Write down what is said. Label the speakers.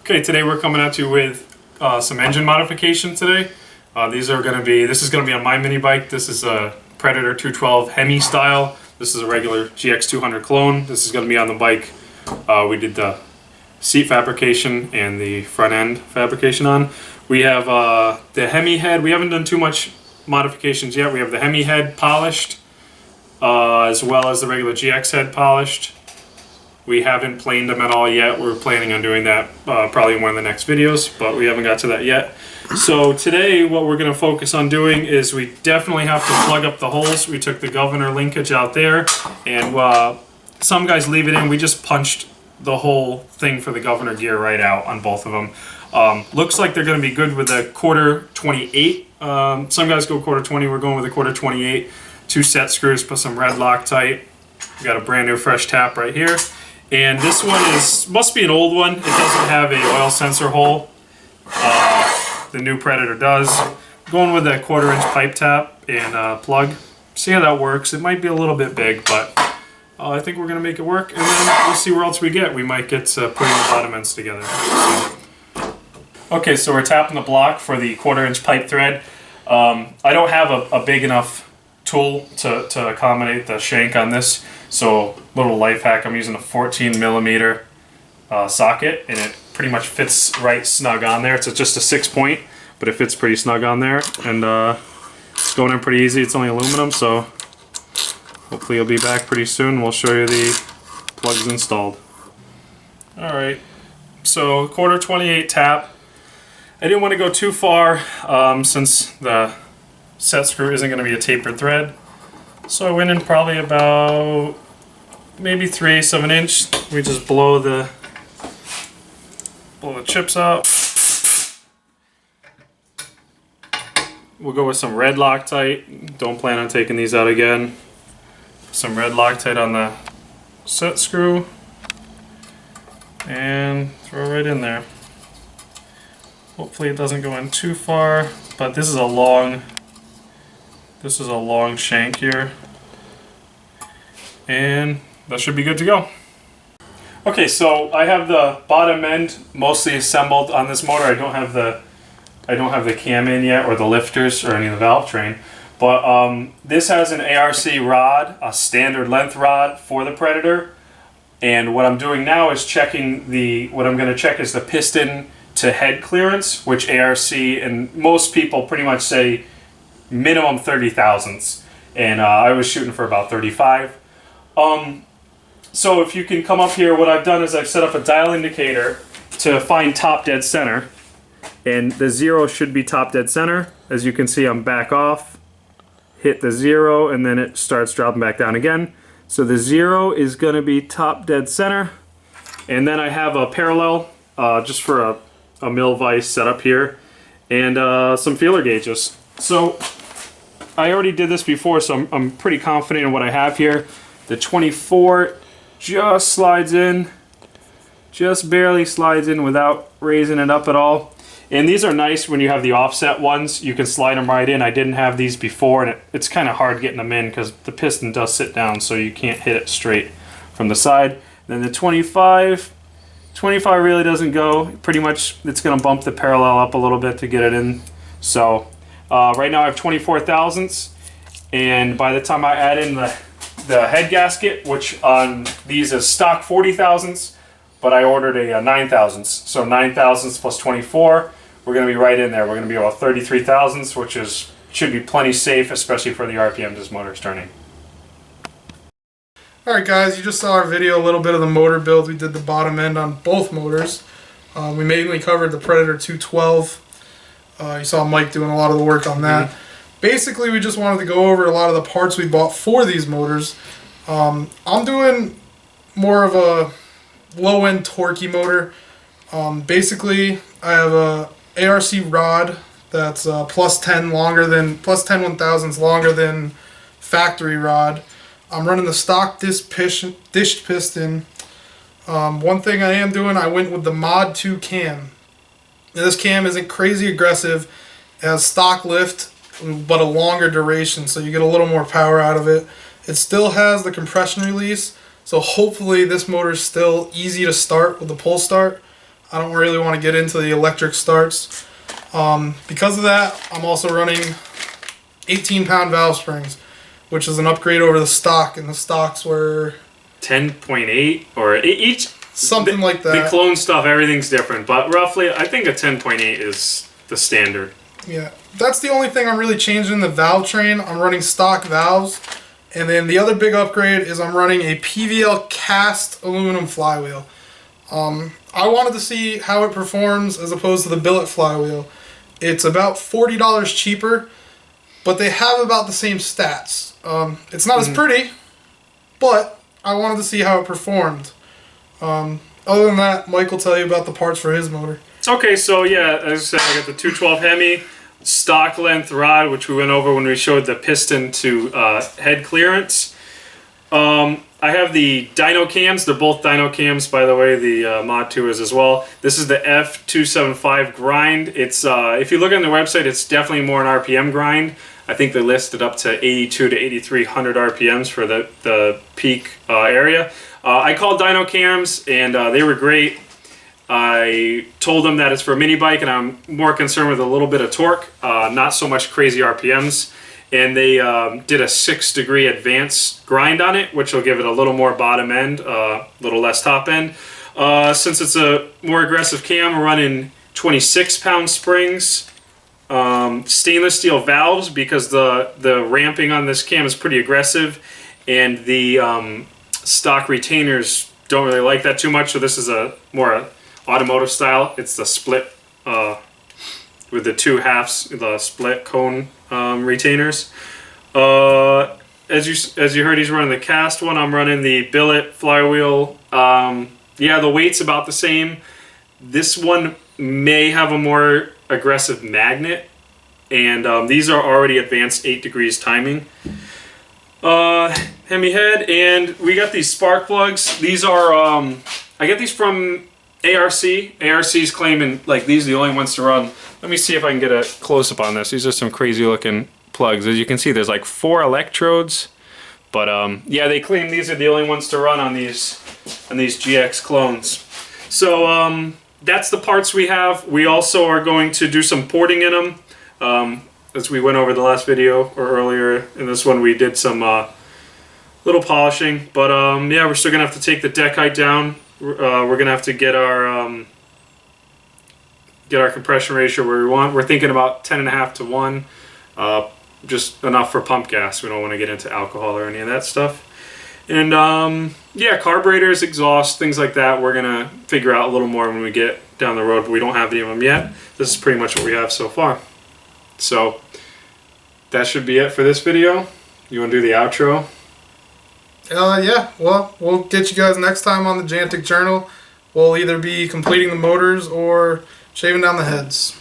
Speaker 1: Okay, today we're coming at you with some engine modification today. This is going to be on my mini bike. This is a Predator 212 Hemi style. This is a regular GX200 clone. This is going to be on the bike. We did the seat fabrication and the front end fabrication on. We have the Hemi head. We haven't done too much modifications yet. We have the Hemi head polished, as well as the regular GX head polished. We haven't planed them at all yet. We're planning on doing that probably in one of the next videos, but we haven't got to that yet. So today what we're going to focus on doing is we definitely have to plug up the holes. We took the governor linkage out there, and some guys leave it in. We just punched the whole thing for the governor gear right out on both of them. Looks like they're going to be good with a quarter 28. Some guys go quarter 20. We're going with a quarter 28. 2 set screws, put some red Loctite. We got a brand new fresh tap right here. And this one must be an old one. It doesn't have a oil sensor hole. The new Predator does. Going with a 1/4 inch pipe tap and plug. See how that works. It might be a little bit big, but I think we're going to make it work. And then we'll see where else we get. We might get putting the bottom ends together. Okay, so we're tapping the block for the 1/4 inch pipe thread. I don't have a big enough tool to accommodate the shank on this. So, little life hack, I'm using a 14mm socket, and it pretty much fits right snug on there. It's just a 6-point, but it fits pretty snug on there, and it's going in pretty easy. It's only aluminum, so hopefully you'll be back pretty soon. We'll show you the plugs installed. Alright, so 1/4 28 tap. I didn't want to go too far since the set screw isn't going to be a tapered thread. So I went in probably about maybe 3/8 of an inch. We just blow the chips out. We'll go with some red Loctite. Don't plan on taking these out again. Some red Loctite on the set screw and throw right in there. Hopefully it doesn't go in too far, but this is a long shank here, and that should be good to go. Okay, so I have the bottom end mostly assembled on this motor. I don't have the cam in yet, or the lifters, or any of the valve train. But this has an ARC rod, a standard length rod for the Predator. And what I'm doing now is checking what I'm going to check is the piston to head clearance, which ARC and most people pretty much say minimum 30 thousandths, and I was shooting for about 35. So if you can come up here, what I've done is I've set up a dial indicator to find top dead center, and the 0 should be top dead center. As you can see, I'm back off, hit the 0, and then it starts dropping back down again. So the 0 is going to be top dead center, and then I have a parallel just for a mill vise set up here, and some feeler gauges. So I already did this before, so I'm pretty confident in what I have here. The 24 just slides in, just barely slides in without raising it up at all. And these are nice when you have the offset ones. You can slide them right in. I didn't have these before, and it's kind of hard getting them in because the piston does sit down, so you can't hit it straight from the side. Then the 25 really doesn't go. Pretty much it's going to bump the parallel up a little bit to get it in. So right now I have 24 thousandths, and by the time I add in the head gasket, which on these is stock 40 thousandths, but I ordered a 9 thousandths. So 9 thousandths plus 24, we're going to be right in there. We're going to be about 33 thousandths, which should be plenty safe, especially for the RPM this motor is turning.
Speaker 2: Alright guys, you just saw our video, a little bit of the motor build. We did the bottom end on both motors. We mainly covered the Predator 212. You saw Mike doing a lot of the work on that. Basically, we just wanted to go over a lot of the parts we bought for these motors. I'm doing more of a low-end torquey motor. Basically, I have a ARC rod that's plus 10 1,000ths longer than factory rod. I'm running the stock dished piston. One thing I am doing, I went with the Mod2 cam. Now, this cam isn't crazy aggressive. It has stock lift, but a longer duration, so you get a little more power out of it. It still has the compression release, so hopefully this motor is still easy to start with the pull start. I don't really want to get into the electric starts. Because of that, I'm also running 18-pound valve springs, which is an upgrade over the stock, and the stocks were
Speaker 1: 10.8 or each.
Speaker 2: Something like that.
Speaker 1: The clone stuff, everything's different, but roughly, I think a 10.8 is the standard.
Speaker 2: Yeah, that's the only thing I'm really changing the valve train. I'm running stock valves, and then the other big upgrade is I'm running a PVL cast aluminum flywheel. I wanted to see how it performs as opposed to the billet flywheel. It's about $40 cheaper, but they have about the same stats. It's not as pretty, but I wanted to see how it performed. Other than that, Mike will tell you about the parts for his motor.
Speaker 1: Okay, so yeah, as I said, I got the 212 Hemi stock length rod, which we went over when we showed the piston to head clearance. I have the Dynocams. They're both Dynocams, by the way. The Mod2 is as well. This is the F275 grind. It's if you look on their website, it's definitely more an RPM grind. I think they listed up to 82 to 8300 RPMs for the peak area. I called Dynocams, and they were great. I told them that it's for a mini bike, and I'm more concerned with a little bit of torque, not so much crazy RPMs. And they did a 6-degree advance grind on it, which will give it a little more bottom end, a little less top end. Since it's a more aggressive cam, we're running 26-pound springs, stainless steel valves, because the ramping on this cam is pretty aggressive, and the stock retainers don't really like that too much. So this is a more automotive style. It's the split with the two halves, the split cone retainers. As you heard, he's running the cast one. I'm running the billet flywheel. Yeah, the weight's about the same. This one may have a more aggressive magnet, and these are already advanced 8 degrees timing. Hemi head, and we got these spark plugs. These are I get these from ARC. ARC's claiming like these are the only ones to run. Let me see if I can get a close-up on this. These are some crazy looking plugs. As you can see, there's like 4 electrodes, but yeah, they claim these are the only ones to run on these GX clones. So that's the parts we have. We also are going to do some porting in them. As we went over the last video, or earlier in this one, we did some little polishing, but yeah, we're still gonna have to take the deck height down. We're gonna have to get our compression ratio where we want. We're thinking about 10.5 to 1, just enough for pump gas. We don't want to get into alcohol or any of that stuff. And yeah, carburetors, exhaust, things like that, we're gonna figure out a little more when we get down the road, but we don't have any of them yet. This is pretty much what we have so far. So that should be it for this video. You want to do the outro?
Speaker 2: Yeah, well, we'll get you guys next time on the Jantic Journal. We'll either be completing the motors or shaving down the heads.